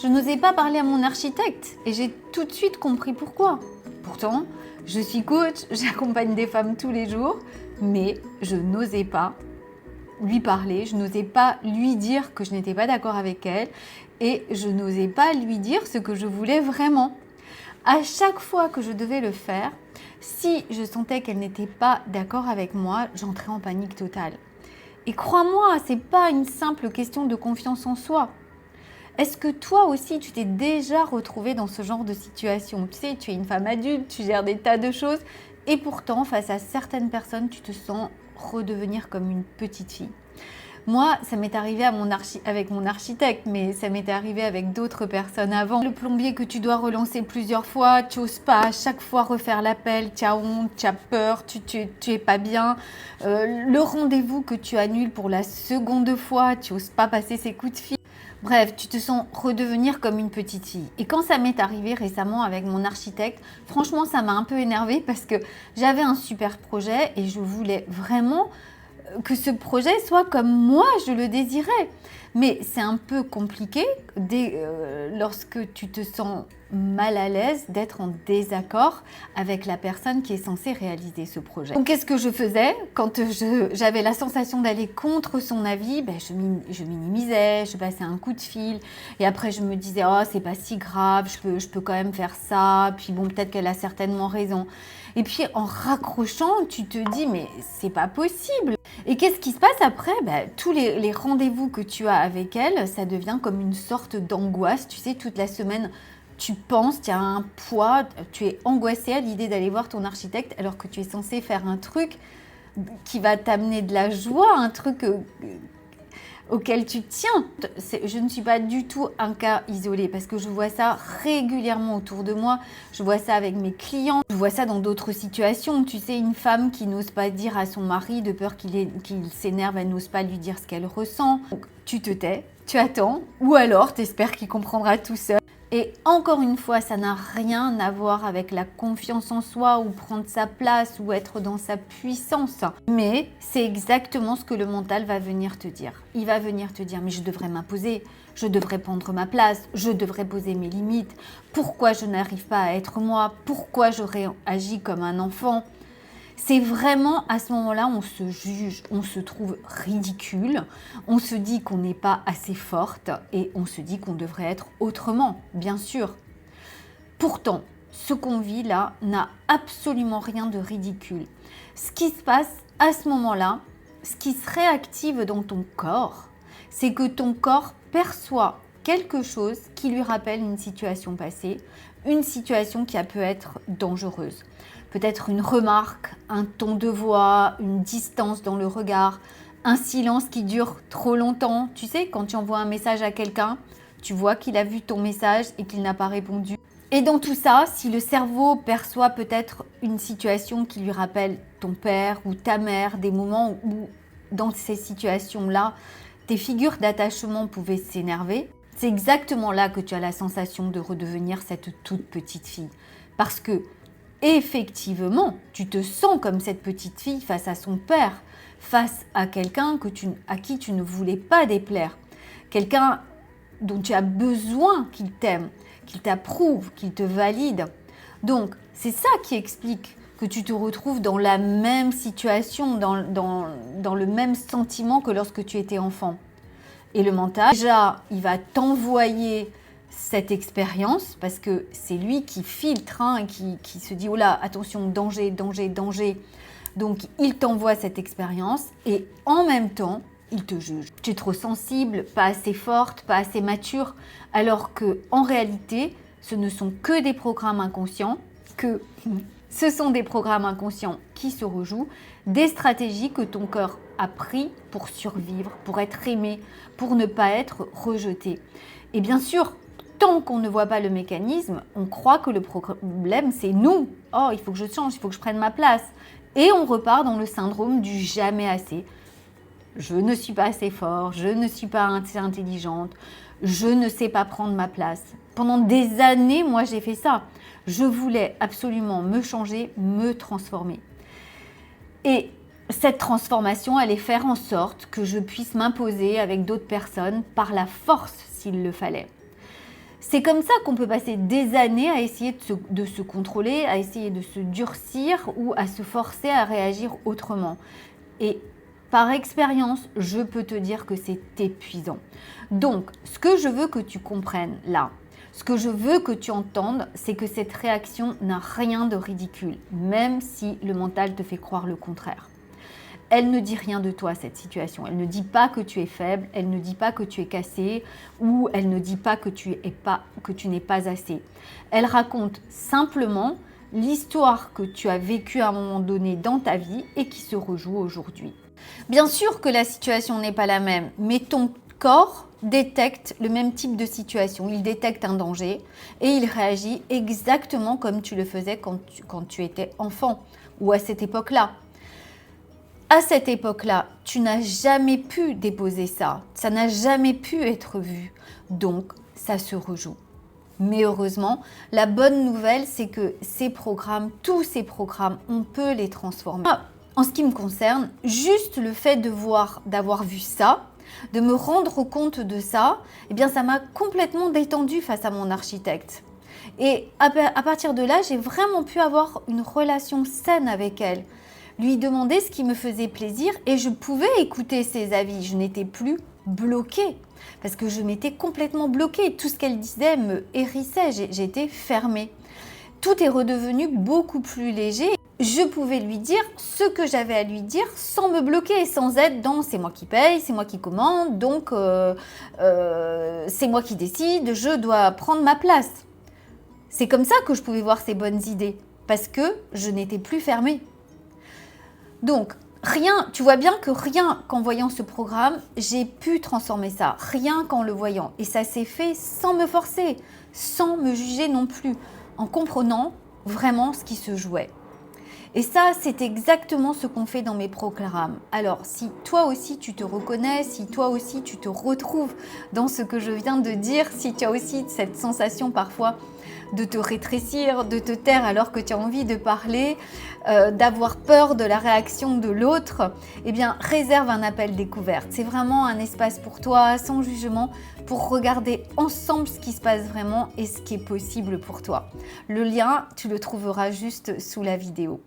Je n'osais pas parler à mon architecte et j'ai tout de suite compris pourquoi. Pourtant, je suis coach, j'accompagne des femmes tous les jours, mais je n'osais pas lui parler, je n'osais pas lui dire que je n'étais pas d'accord avec elle et je n'osais pas lui dire ce que je voulais vraiment. À chaque fois que je devais le faire, si je sentais qu'elle n'était pas d'accord avec moi, j'entrais en panique totale. Et crois-moi, c'est pas une simple question de confiance en soi. Est-ce que toi aussi, tu t'es déjà retrouvée dans ce genre de situation? Tu sais, tu es une femme adulte, tu gères des tas de choses et pourtant, face à certaines personnes, tu te sens redevenir comme une petite fille. Moi, ça m'est arrivé avec mon architecte, mais ça m'est arrivé avec d'autres personnes avant. Le plombier que tu dois relancer plusieurs fois, tu n'oses pas à chaque fois refaire l'appel, tu as honte, tu as peur, tu es pas bien. Le rendez-vous que tu annules pour la seconde fois, tu n'oses pas passer ces coups de fil. Bref, tu te sens redevenir comme une petite fille. Et quand ça m'est arrivé récemment avec mon architecte, franchement, ça m'a un peu énervée parce que j'avais un super projet et je voulais vraiment que ce projet soit comme moi je le désirais. Mais c'est un peu compliqué lorsque tu te sens mal à l'aise d'être en désaccord avec la personne qui est censée réaliser ce projet. Donc qu'est-ce que je faisais quand j'avais la sensation d'aller contre son avis? Je minimisais, je passais un coup de fil et après je me disais oh c'est pas si grave, je peux quand même faire ça, puis bon peut-être qu'elle a certainement raison. Et puis en raccrochant, tu te dis mais c'est pas possible. Et qu'est-ce qui se passe après? Tous les rendez-vous que tu as avec elle, ça devient comme une sorte d'angoisse. Tu sais, toute la semaine, tu penses, tu as un poids, tu es angoissée à l'idée d'aller voir ton architecte alors que tu es censé faire un truc qui va t'amener de la joie, un truc auquel tu tiens. Je ne suis pas du tout un cas isolé parce que je vois ça régulièrement autour de moi. Je vois ça avec mes clients. Je vois ça dans d'autres situations. Tu sais, une femme qui n'ose pas dire à son mari de peur qu'il s'énerve, elle n'ose pas lui dire ce qu'elle ressent. Donc, tu te tais, tu attends ou alors tu espères qu'il comprendra tout seul. Et encore une fois, ça n'a rien à voir avec la confiance en soi ou prendre sa place ou être dans sa puissance. Mais c'est exactement ce que le mental va venir te dire. Il va venir te dire, mais je devrais m'imposer, je devrais prendre ma place, je devrais poser mes limites. Pourquoi je n'arrive pas à être moi? Pourquoi j'aurais agi comme un enfant? C'est vraiment à ce moment-là, on se juge, on se trouve ridicule, on se dit qu'on n'est pas assez forte et on se dit qu'on devrait être autrement, bien sûr. Pourtant, ce qu'on vit là n'a absolument rien de ridicule. Ce qui se passe à ce moment-là, ce qui se réactive dans ton corps, c'est que ton corps perçoit quelque chose qui lui rappelle une situation passée, une situation qui a pu être dangereuse. Peut-être une remarque, un ton de voix, une distance dans le regard, un silence qui dure trop longtemps. Tu sais, quand tu envoies un message à quelqu'un, tu vois qu'il a vu ton message et qu'il n'a pas répondu. Et dans tout ça, si le cerveau perçoit peut-être une situation qui lui rappelle ton père ou ta mère, des moments où dans ces situations-là, tes figures d'attachement pouvaient s'énerver, c'est exactement là que tu as la sensation de redevenir cette toute petite fille. Parce que effectivement, tu te sens comme cette petite fille face à son père, face à quelqu'un à qui tu ne voulais pas déplaire, quelqu'un dont tu as besoin qu'il t'aime, qu'il t'approuve, qu'il te valide. Donc, c'est ça qui explique que tu te retrouves dans la même situation, dans le même sentiment que lorsque tu étais enfant. Et le mental, déjà, il va t'envoyer cette expérience parce que c'est lui qui filtre et qui se dit « Oh là, attention, danger, danger, danger ». Donc, il t'envoie cette expérience et en même temps, il te juge. Tu es trop sensible, pas assez forte, pas assez mature, alors que en réalité, ce ne sont que des programmes inconscients, ce sont des programmes inconscients qui se rejouent, des stratégies que ton cœur a pris pour survivre, pour être aimé, pour ne pas être rejeté. Et bien sûr, tant qu'on ne voit pas le mécanisme, on croit que le problème, c'est nous. Oh, il faut que je change, il faut que je prenne ma place. Et on repart dans le syndrome du jamais assez. Je ne suis pas assez fort, je ne suis pas assez intelligente, je ne sais pas prendre ma place. Pendant des années, moi, j'ai fait ça. Je voulais absolument me changer, me transformer. Et cette transformation allait faire en sorte que je puisse m'imposer avec d'autres personnes par la force s'il le fallait. C'est comme ça qu'on peut passer des années à essayer de se contrôler, à essayer de se durcir ou à se forcer à réagir autrement. Et par expérience, je peux te dire que c'est épuisant. Donc, ce que je veux que tu comprennes là, ce que je veux que tu entendes, c'est que cette réaction n'a rien de ridicule, même si le mental te fait croire le contraire. Elle ne dit rien de toi, cette situation. Elle ne dit pas que tu es faible, elle ne dit pas que tu es cassé ou elle ne dit pas que tu n'es pas assez. Elle raconte simplement l'histoire que tu as vécue à un moment donné dans ta vie et qui se rejoue aujourd'hui. Bien sûr que la situation n'est pas la même, mais ton corps détecte le même type de situation. Il détecte un danger et il réagit exactement comme tu le faisais quand tu étais enfant ou à cette époque-là. À cette époque-là, tu n'as jamais pu déposer ça. Ça n'a jamais pu être vu. Donc, ça se rejoue. Mais heureusement, la bonne nouvelle, c'est que ces programmes, tous ces programmes, on peut les transformer. En ce qui me concerne, juste le fait d'avoir vu ça, de me rendre compte de ça, eh bien, ça m'a complètement détendue face à mon architecte. Et à partir de là, j'ai vraiment pu avoir une relation saine avec elle. Lui demander ce qui me faisait plaisir et je pouvais écouter ses avis. Je n'étais plus bloquée parce que je m'étais complètement bloquée. Tout ce qu'elle disait me hérissait, j'étais fermée. Tout est redevenu beaucoup plus léger. Je pouvais lui dire ce que j'avais à lui dire sans me bloquer, sans être dans c'est moi qui paye, c'est moi qui commande, donc c'est moi qui décide, je dois prendre ma place. C'est comme ça que je pouvais voir ses bonnes idées parce que je n'étais plus fermée. Donc, tu vois bien que rien qu'en voyant ce programme, j'ai pu transformer ça, rien qu'en le voyant. Et ça s'est fait sans me forcer, sans me juger non plus, en comprenant vraiment ce qui se jouait. Et ça, c'est exactement ce qu'on fait dans mes programmes. Alors, si toi aussi tu te reconnais, si toi aussi tu te retrouves dans ce que je viens de dire, si tu as aussi cette sensation parfois de te rétrécir, de te taire alors que tu as envie de parler, d'avoir peur de la réaction de l'autre, eh bien, réserve un appel découverte. C'est vraiment un espace pour toi, sans jugement, pour regarder ensemble ce qui se passe vraiment et ce qui est possible pour toi. Le lien, tu le trouveras juste sous la vidéo.